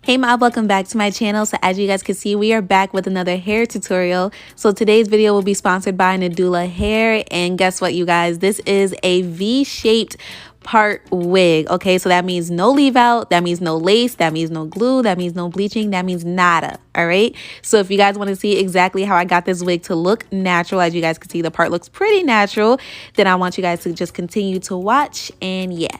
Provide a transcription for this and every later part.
Hey mob, welcome back to my channel. So as you guys can see, we are back with another hair tutorial. So today's video will be sponsored by Nadula hair, and guess what, you guys, this is a V-shaped part wig. Okay, so that means no leave out, that means no lace, that means no glue, that means no bleaching, that means nada. All right, so if you guys want to see exactly how I got this wig to look natural, as you guys can see the part looks pretty natural, then I want you guys to just continue to watch. And yeah,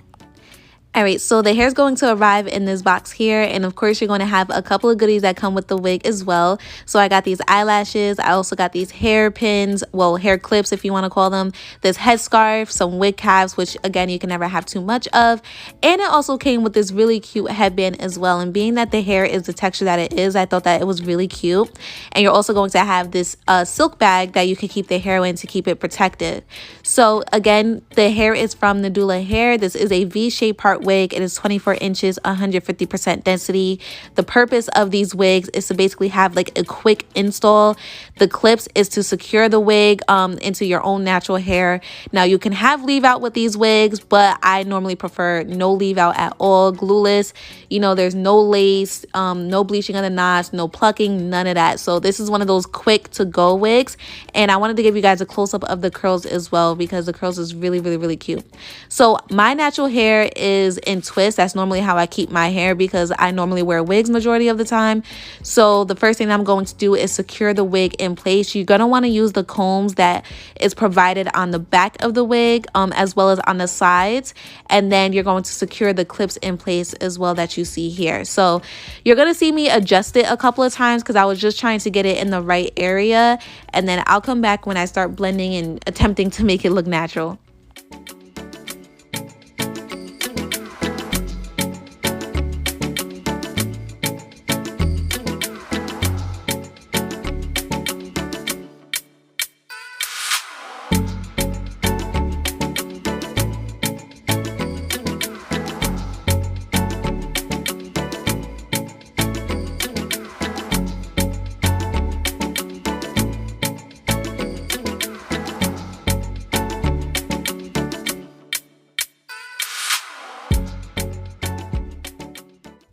all right, so the hair is going to arrive in this box here, and of course you're going to have a couple of goodies that come with the wig as well. So I got these eyelashes, I also got these hair pins, well, hair clips if you want to call them, this headscarf, some wig caps, which again you can never have too much of, and it also came with this really cute headband as well. And being that the hair is the texture that it is, I thought that it was really cute. And you're also going to have this silk bag that you can keep the hair in to keep it protected. So again, the hair is from Nadula hair. This is a V-shaped part wig. It is 24 inches, 150% density. The purpose of these wigs is to basically have like a quick install. The clips is to secure the wig into your own natural hair. Now you can have leave out with these wigs, but I normally prefer no leave out at all, glueless. You know, there's no lace, no bleaching of the knots, no plucking, none of that. So this is one of those quick to go wigs, and I wanted to give you guys a close-up of the curls as well because the curls is really cute. So my natural hair is in twists. That's normally how I keep my hair because I normally wear wigs majority of the time. So the first thing I'm going to do is secure the wig in place. You're going to want to use the combs that is provided on the back of the wig as well as on the sides, and then you're going to secure the clips in place as well that you see here. So you're going to see me adjust it a couple of times because I was just trying to get it in the right area, and then I'll come back when I start blending and attempting to make it look natural.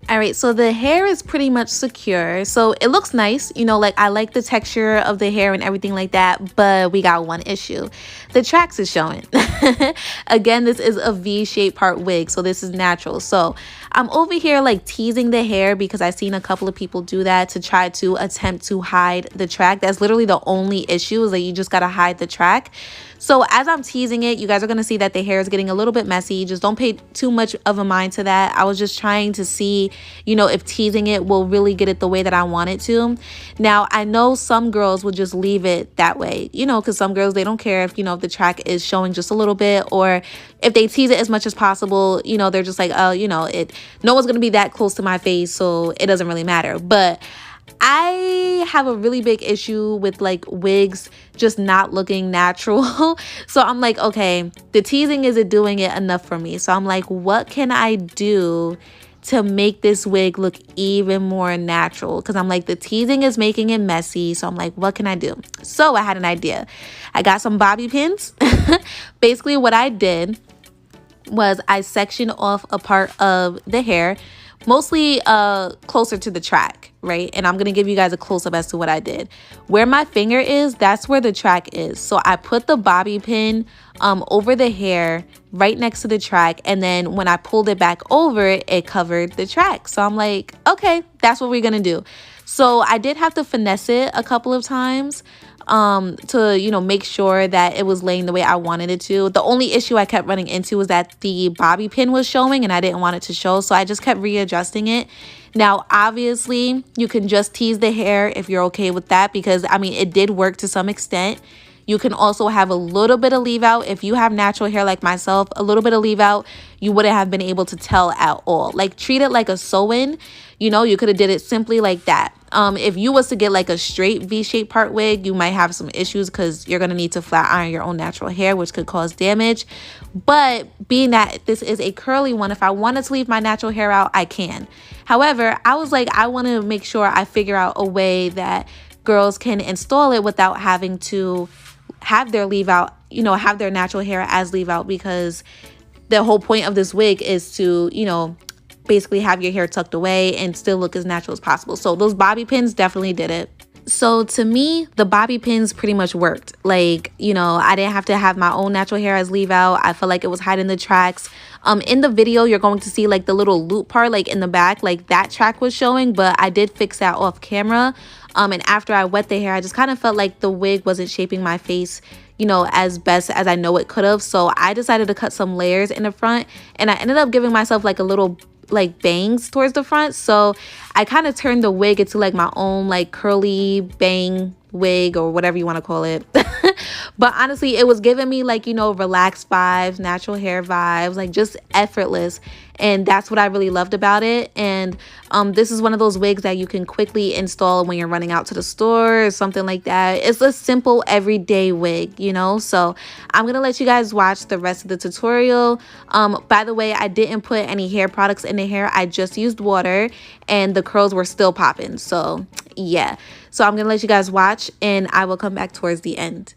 All right, so the hair is pretty much secure. So it looks nice, you know, like I like the texture of the hair and everything like that, but we got one issue. The tracks is showing. Again, this is a V-shaped part wig, so this is natural. So I'm over here like teasing the hair because I've seen a couple of people do that to try to attempt to hide the track. That's literally the only issue, is that you just gotta hide the track. So as I'm teasing it, you guys are going to see that the hair is getting a little bit messy. Just don't pay too much of a mind to that. I was just trying to see, you know, if teasing it will really get it the way that I want it to. Now, I know some girls will just leave it that way, you know, because some girls, they don't care if, you know, if the track is showing just a little bit, or if they tease it as much as possible, you know, they're just like, oh, you know, no one's going to be that close to my face, so it doesn't really matter. But I have a really big issue with like wigs just not looking natural. So I'm like, okay, the teasing isn't doing it enough for me. So I'm like, what can I do to make this wig look even more natural? Because I'm like, the teasing is making it messy. So I'm like, what can I do? So I had an idea. I got some bobby pins. Basically what I did was I sectioned off a part of the hair, mostly closer to the track, right? And I'm gonna give you guys a close-up as to what I did. Where my finger is, that's where the track is. So I put the bobby pin over the hair right next to the track, and then when I pulled it back over, it covered the track. So I'm like, okay, that's what we're gonna do. So I did have to finesse it a couple of times to, you know, make sure that it was laying the way I wanted it to. The only issue I kept running into was that the bobby pin was showing and I didn't want it to show, so I just kept readjusting it. Now, obviously, you can just tease the hair if you're okay with that, because I mean, it did work to some extent. You can also have a little bit of leave out. If you have natural hair like myself, a little bit of leave out, you wouldn't have been able to tell at all. Like, treat it like a sew-in. You know, you could have did it simply like that. If you was to get like a straight V-shaped part wig, you might have some issues because you're going to need to flat iron your own natural hair, which could cause damage. But being that this is a curly one, if I wanted to leave my natural hair out, I can. However, I was like, I want to make sure I figure out a way that girls can install it without having to have their leave out, you know, have their natural hair as leave out, because the whole point of this wig is to, you know, basically have your hair tucked away and still look as natural as possible. So those bobby pins definitely did it. So to me, the bobby pins pretty much worked. Like, you know, I didn't have to have my own natural hair as leave out. I felt like it was hiding the tracks. In the video, you're going to see like the little loop part, like in the back, like that track was showing, but I did fix that off camera. And after I wet the hair, I just kind of felt like the wig wasn't shaping my face, you know, as best as I know it could have. So I decided to cut some layers in the front, and I ended up giving myself like a little like bangs towards the front. So I kind of turned the wig into like my own like curly bang wig or whatever you want to call it. But honestly, it was giving me like, you know, relaxed vibes, natural hair vibes, like just effortless. And that's what I really loved about it. And this is one of those wigs that you can quickly install when you're running out to the store or something like that. It's a simple everyday wig, you know. So I'm gonna let you guys watch the rest of the tutorial. By the way, I didn't put any hair products in the hair. I just used water, and the curls were still popping. So yeah, so I'm gonna let you guys watch, and I will come back towards the end.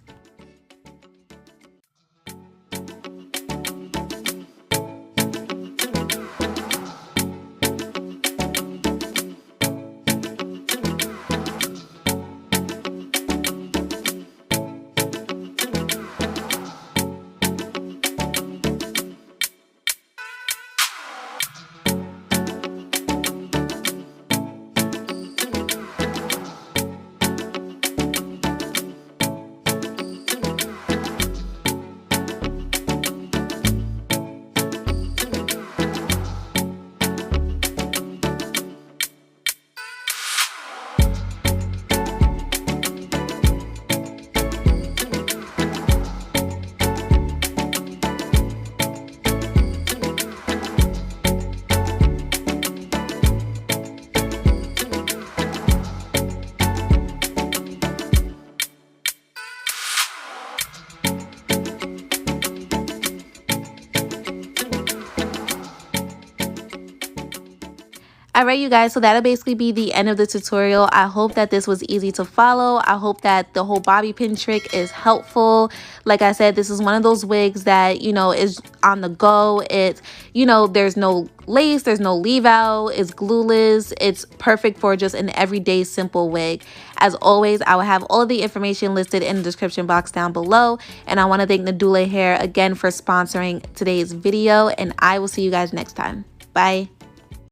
Alright, you guys, so that'll basically be the end of the tutorial. I hope that this was easy to follow. I hope that the whole bobby pin trick is helpful. Like I said, this is one of those wigs that, you know, is on the go. It's, you know, there's no lace, there's no leave out, it's glueless. It's perfect for just an everyday simple wig. As always, I will have all the information listed in the description box down below. And I want to thank Nadula Hair again for sponsoring today's video, and I will see you guys next time. Bye.